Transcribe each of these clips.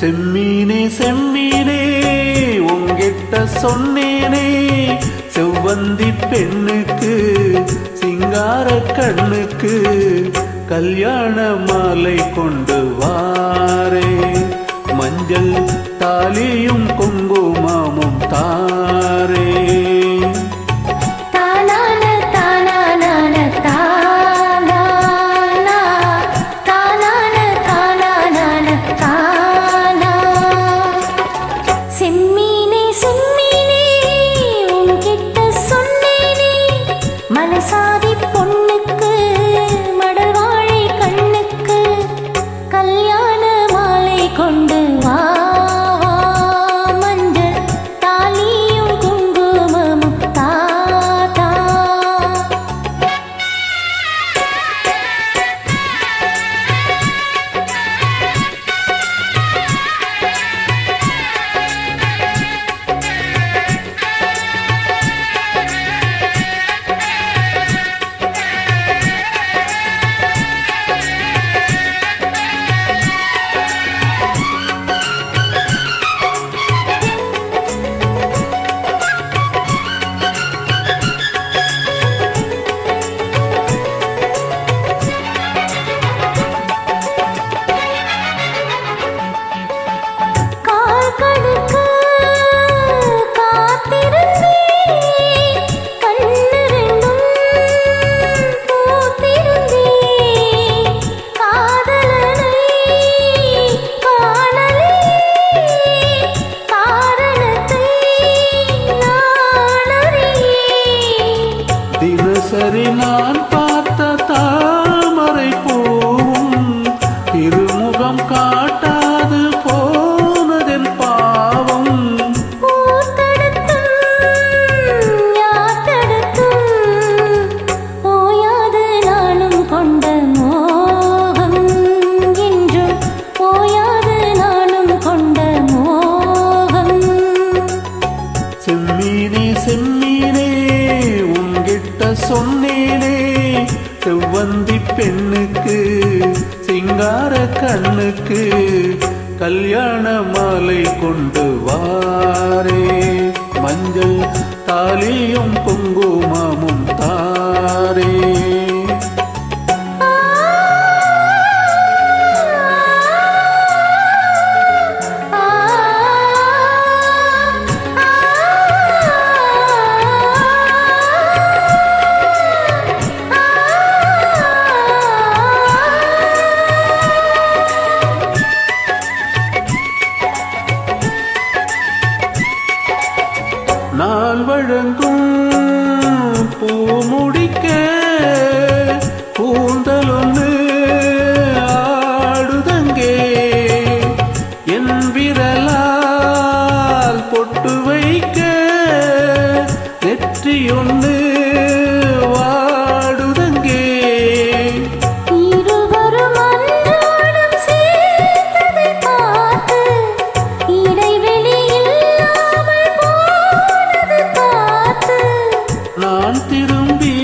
செம்மீனே செம்மீனே உங்கிட்ட சொன்னேனே, செவ்வந்தி பெண்ணுக்கு சிங்கார கண்ணுக்கு கல்யாண மாலை கொண்டு வாரே, மஞ்சள் தாலியும் குங்குமமும் தாரே. மனசாதி பொண்ணுக்கு மடல் வாழை கண்ணுக்கு கல்யாண மாலை கொண்டு வா, மஞ்சள் தாலியும் குங்குமமும் தாத்தா. தினசரி நான் பார்த்த தாமரை பூவும் திருமுகம் காட்டாது போனதென் பாவம். போயாது நானும் கொண்ட மோகம் என்றும் போயாது நானும் கொண்ட மோகம். செம்மீனே செம்மீனே உங்கிட்ட சொன்னேனே, செவ்வந்தி பெண்ணுக்கு சிங்கார கண்ணுக்கு கல்யாண மாலை கொண்டு வாரே, மஞ்சள் தாலியும் குங்குமமும் தாரே. நான் வழங்கும் பூ முடிக்க கூந்தலொன்று ஆடுதங்கே, என் விரலால் பொட்டு வைக்க நெற்றியொன்று வாடுதங்கே. நான் திரும்பி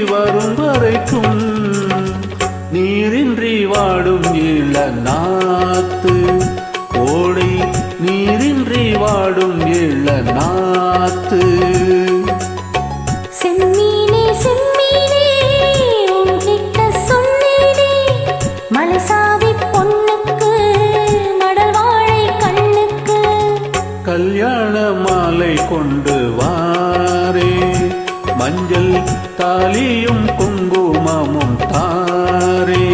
வரும் வரைக்கும் நீரின்றி வாடும் இள நாத்து, ஓடை நீரின்றி வாடும் இள நாத்து. செம்மீனே செம்மீனே உன்கிட்ட சொன்னேனே, மனசாதி பொண்ணுக்கு மடல் வாழை கண்ணுக்கு கல்யாண மாலை கொண்டு வாரே, மஞ்சள் தாலியும் குங்குமமும் தாரே.